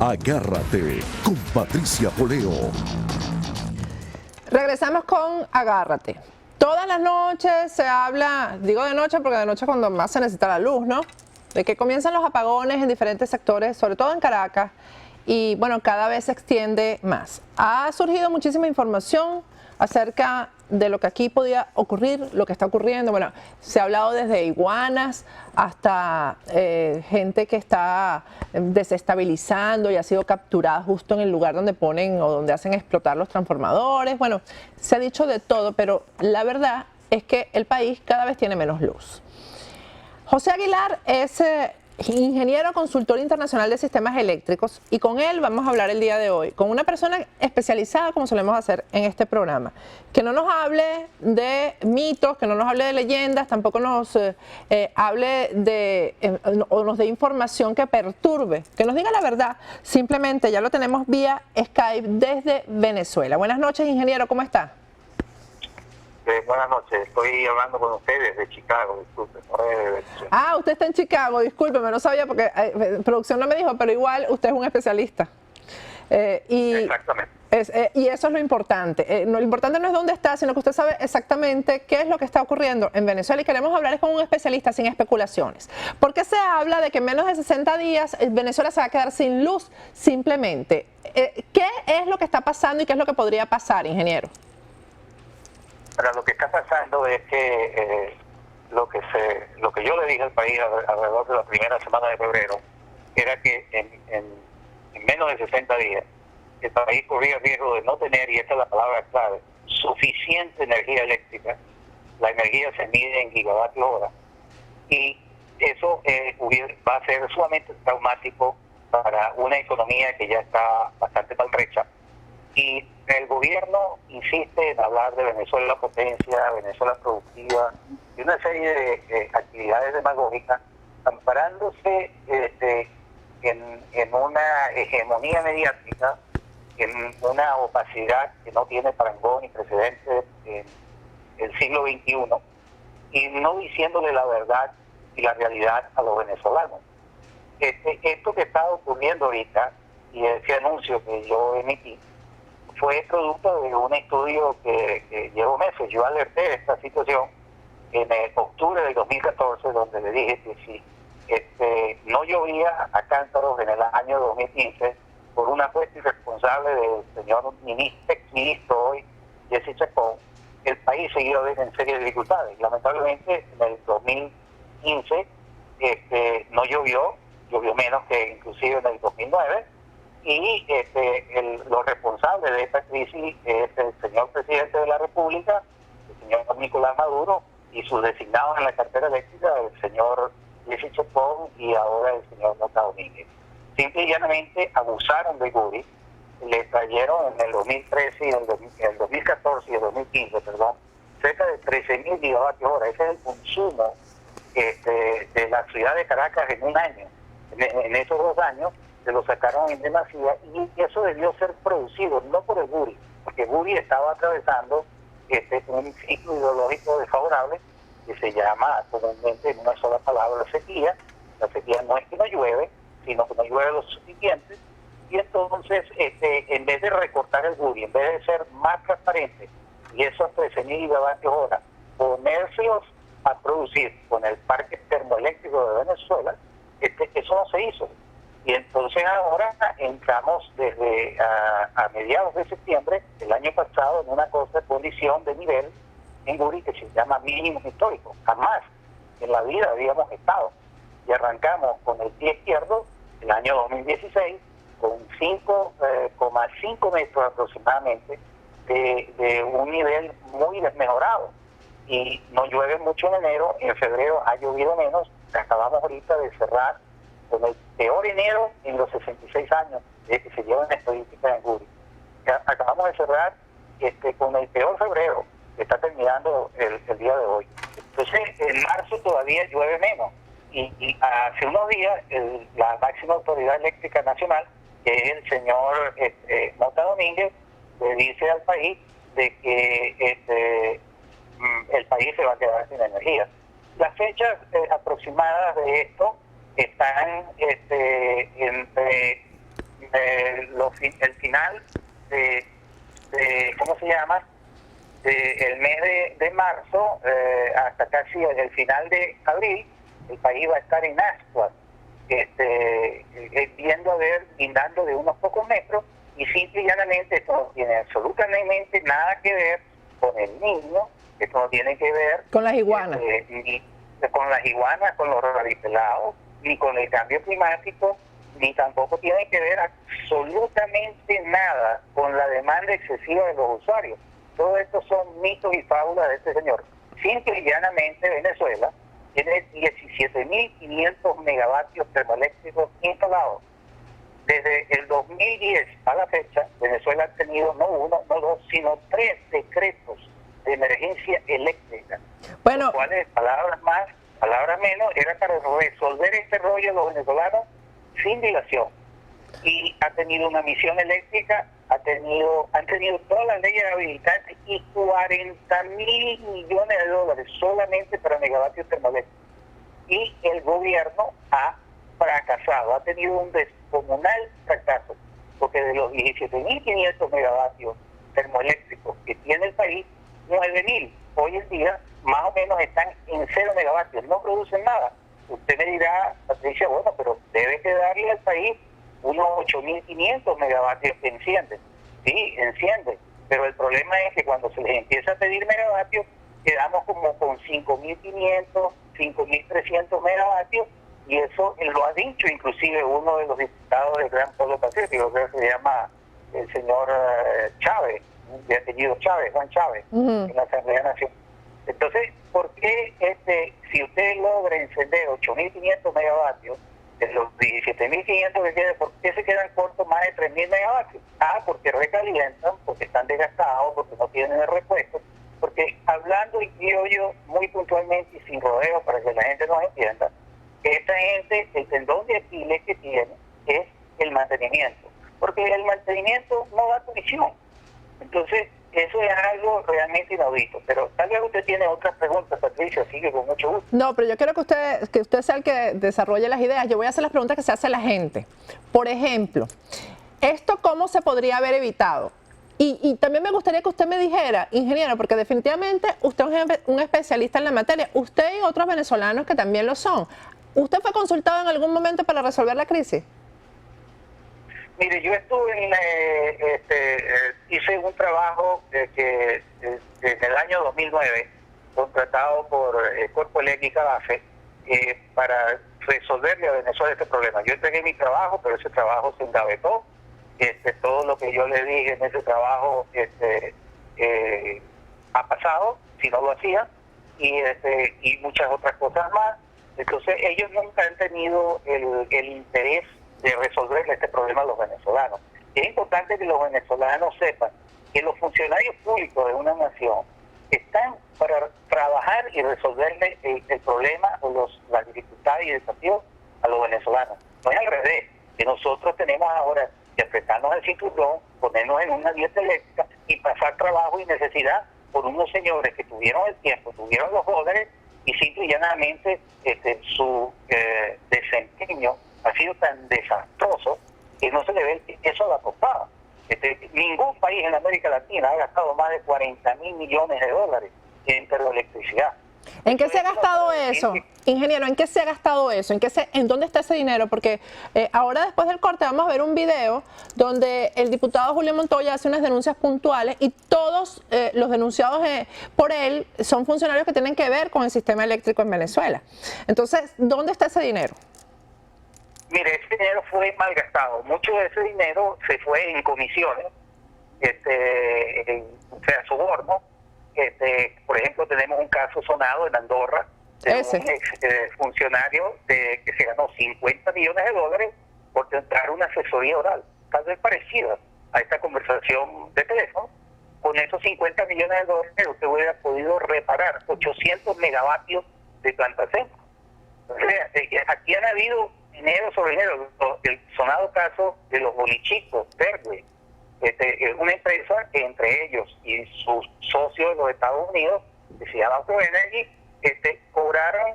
Agárrate con Patricia Poleo. Regresamos con Agárrate. Todas las noches se habla, digo de noche porque de noche es cuando más se necesita la luz, ¿no? De que comienzan los apagones en diferentes sectores, sobre todo en Caracas, y bueno, cada vez se extiende más. Ha surgido muchísima información acerca de lo que aquí podía ocurrir, lo que está ocurriendo. Bueno, se ha hablado desde iguanas hasta gente que está desestabilizando y ha sido capturada justo en el lugar donde ponen o donde hacen explotar los transformadores. Bueno, se ha dicho de todo, pero la verdad es que el país cada vez tiene menos luz. José Aguilar es ingeniero consultor internacional de sistemas eléctricos y con él vamos a hablar el día de hoy, con una persona especializada como solemos hacer en este programa, que no nos hable de mitos, que no nos hable de leyendas, tampoco nos hable de o nos dé información que perturbe, que nos diga la verdad. Simplemente ya lo tenemos vía Skype desde Venezuela. Buenas noches, ingeniero, ¿cómo está? Buenas noches, estoy hablando con ustedes de Chicago, disculpe. Ah, usted está en Chicago, discúlpeme, no sabía porque producción no me dijo, pero igual usted es un especialista. Exactamente. Y eso es lo importante. Lo importante no es dónde está, sino que usted sabe exactamente qué es lo que está ocurriendo en Venezuela y queremos hablar con un especialista sin especulaciones. ¿Por qué se habla de que en menos de 60 días Venezuela se va a quedar sin luz? Simplemente, ¿qué es lo que está pasando y qué es lo que podría pasar, ingeniero? Pero lo que está pasando es que lo que yo le dije al país alrededor de la primera semana de febrero era que en menos de 60 días el país corría riesgo de no tener, y esta es la palabra clave, suficiente energía eléctrica. La energía se mide en gigavatios hora y eso va a ser sumamente traumático para una economía que ya está bastante maltrecha. Y el gobierno insiste en hablar de Venezuela potencia, Venezuela productiva, y una serie de actividades demagógicas, amparándose en una hegemonía mediática, en una opacidad que no tiene parangón ni precedente en el siglo XXI, y no diciéndole la verdad y la realidad a los venezolanos. Esto que está ocurriendo ahorita, y ese anuncio que yo emití, fue producto de un estudio que llevó meses. Yo alerté esta situación en octubre del 2014, donde le dije que si no llovía a cántaros en el año 2015 por una apuesta irresponsable del señor exministro hoy, Jesse Chacón, el país seguía en serie de dificultades. Lamentablemente en el 2015 no llovió menos que inclusive en el 2009, y los responsables de esta crisis es el señor presidente de la República, el señor Nicolás Maduro, y sus designados en la cartera eléctrica, el señor Jesse Chacón y ahora el señor Mota Domínguez. Simple y llanamente abusaron de Guri, le trajeron en el 2013 y en el 2014 y el 2015, perdón, cerca de 13.000 gigavatios hora. Ese es el consumo de la ciudad de Caracas en un año. En esos 2 años se lo sacaron en demasía, y eso debió ser producido no por el Guri, porque Guri estaba atravesando un ciclo ideológico desfavorable que se llama comúnmente en una sola palabra sequía. La sequía no es que no llueve, sino que no llueve lo suficiente, y entonces en vez de recortar el Guri, en vez de ser más transparente y esos 13.000 gigavatios hora ponérselos a producir con el parque termoeléctrico de Venezuela, eso no se hizo. Y entonces ahora entramos desde a mediados de septiembre del año pasado en una condición de nivel en Guri que se llama mínimos históricos. Jamás en la vida habíamos estado. Y arrancamos con el pie izquierdo el año 2016 con 5,5 metros aproximadamente de un nivel muy desmejorado. Y no llueve mucho en enero, en febrero ha llovido menos. Acabamos ahorita de cerrar con el peor enero en los 66 años de que se llevan estadísticas en Guri. Acabamos de cerrar con el peor febrero, que está terminando el día de hoy. Entonces, en marzo todavía llueve menos. Y hace unos días, la máxima autoridad eléctrica nacional, que es el señor Mota Domínguez, le dice al país de que el país se va a quedar sin energía. Las fechas aproximadas de esto están entre el final ¿cómo se llama? El mes de marzo hasta casi el final de abril, el país va a estar en ascuas, viendo a ver, guindando de unos pocos metros, y simple y llanamente esto no tiene absolutamente nada que ver con el niño, esto no tiene que ver con las iguanas, ni con las iguanas, con los raripelados, ni con el cambio climático, ni tampoco tiene que ver absolutamente nada con la demanda excesiva de los usuarios. Todo esto son mitos y fábulas de este señor. Simple y llanamente Venezuela tiene 17.500 megavatios termoeléctricos instalados. Desde el 2010 a la fecha, Venezuela ha tenido no uno, no dos, sino 3 decretos de emergencia eléctrica. Bueno, Los cuales, palabras más, palabras menos, era para resolver este rollo los venezolanos sin dilación. Y ha tenido una misión eléctrica, han tenido todas las leyes habilitantes y 40.000 millones de dólares solamente para megavatios termoeléctricos. Y el gobierno ha fracasado, ha tenido un descomunal fracaso, porque de los 17.500 megavatios termoeléctricos que tiene el país, 9.000 hoy en día más o menos están en 0 megavatios, no producen nada. Usted me dirá, Patricia, bueno, pero debe quedarle al país unos 8.500 megavatios que encienden. Sí, encienden, pero el problema es que cuando se les empieza a pedir megavatios, quedamos como con 5.500, 5.300 megavatios, y eso lo ha dicho inclusive uno de los diputados del Gran Polo Pacífico, que se llama el señor Chávez, de apellido Chávez, Juan Chávez, en la Asamblea Nacional. Entonces, ¿por qué si usted logra encender 8.500 megavatios, de los 17.500 que quedan, ¿por qué se quedan cortos más de 3.000 megavatios? Porque recalientan, porque están desgastados, porque no tienen el repuesto, porque hablando y criollo muy puntualmente y sin rodeo para que la gente nos entienda, esta gente, el tendón de Aquiles que tiene es el mantenimiento, porque el mantenimiento no da comisión. Entonces, eso es algo realmente inaudito. Pero tal vez usted tiene otras preguntas, Patricia, así que con mucho gusto. no, pero yo quiero que usted sea el que desarrolle las ideas. Yo voy a hacer las preguntas que se hace la gente. Por ejemplo, ¿esto cómo se podría haber evitado? Y también me gustaría que usted me dijera, ingeniero, porque definitivamente usted es un especialista en la materia, usted y otros venezolanos que también lo son. ¿Usted fue consultado en algún momento para resolver la crisis? Mire, yo estuve hice un trabajo que en el año 2009, contratado por el Cuerpo Eléctrica BAFE, para resolverle a Venezuela este problema. Yo entregué mi trabajo, pero ese trabajo se engavetó. Todo lo que yo le dije en ese trabajo ha pasado, si no lo hacía, y muchas otras cosas más. Entonces, ellos nunca han tenido el interés de resolverle este problema a los venezolanos. Es importante que los venezolanos sepan que los funcionarios públicos de una nación están para trabajar y resolverle el problema o las dificultades y desafíos a los venezolanos. No es al revés, que nosotros tenemos ahora que apretarnos el cinturón, ponernos en una dieta eléctrica y pasar trabajo y necesidad por unos señores que tuvieron el tiempo, tuvieron los dólares y simple y llanamente su desempeño ha sido tan desastroso que no se le ve eso a la copada. Ningún país en América Latina ha gastado más de 40.000 millones de dólares en termoelectricidad. ¿En qué se ha gastado eso? Ingeniero, ¿en qué se ha gastado eso? ¿En dónde está ese dinero? Porque ahora después del corte vamos a ver un video donde el diputado Julio Montoya hace unas denuncias puntuales y todos los denunciados por él son funcionarios que tienen que ver con el sistema eléctrico en Venezuela. Entonces, ¿dónde está ese dinero? Mire, ese dinero fue malgastado. Mucho de ese dinero se fue en comisiones, o sea, soborno. Por ejemplo, tenemos un caso sonado en Andorra de un ex funcionario que se ganó 50 millones de dólares por dar una asesoría oral, tal vez parecida a esta conversación de teléfono. Con esos 50 millones de dólares usted hubiera podido reparar 800 megavatios de planta centro. O sea, aquí han habido dinero sobre dinero. El sonado caso de los bolichitos, Fairway, es una empresa que entre ellos y sus socios de los Estados Unidos, que se llama ProEnergy, cobraron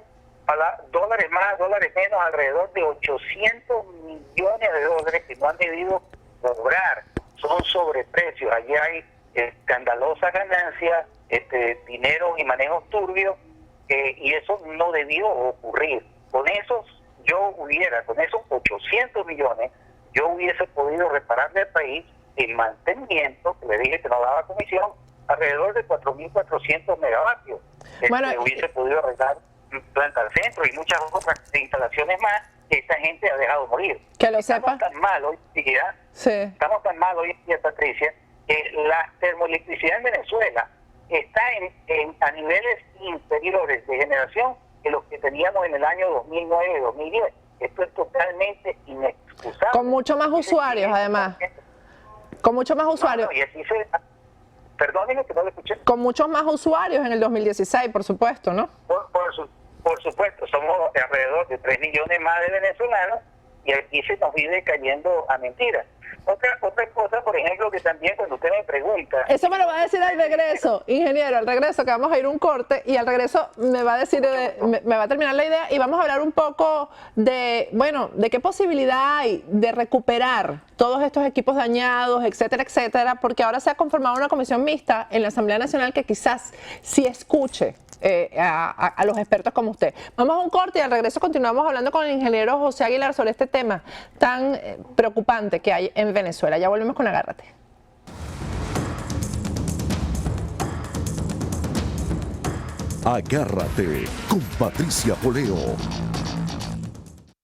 dólares más, dólares menos, alrededor de 800 millones de dólares que no han debido cobrar. Son sobreprecios. Allí hay escandalosas ganancias, dinero y manejos turbios, y eso no debió ocurrir. Con esos 800 millones, yo hubiese podido repararle al país el mantenimiento, que le dije que no daba comisión, alrededor de 4.400 megavatios. Bueno, hubiese podido arreglar planta al centro y muchas otras instalaciones más que esta gente ha dejado morir. Que lo sepa. Estamos tan mal hoy en día, Sí. Patricia, que la termoelectricidad en Venezuela está a niveles inferiores de generación que los que teníamos en el año 2009 y 2010. Esto es totalmente inexcusable. Con mucho más usuarios, además. Con muchos más usuarios. Y así perdónenme que no lo escuché. Con muchos más usuarios en el 2016, por supuesto, ¿no? Por supuesto, somos alrededor de 3 millones más de venezolanos y aquí se nos vive cayendo a mentiras. Otra cosa, por ejemplo, que también cuando usted me pregunta... Eso me lo va a decir al regreso, ingeniero, al regreso, que vamos a ir a un corte y al regreso me va a decir, me va a terminar la idea y vamos a hablar un poco de, bueno, de qué posibilidad hay de recuperar todos estos equipos dañados, etcétera, etcétera, porque ahora se ha conformado una comisión mixta en la Asamblea Nacional que quizás sí escuche a los expertos como usted. Vamos a un corte y al regreso continuamos hablando con el ingeniero José Aguilar sobre este tema tan preocupante que hay en Venezuela. Ya volvemos con Agárrate. Agárrate con Patricia Poleo.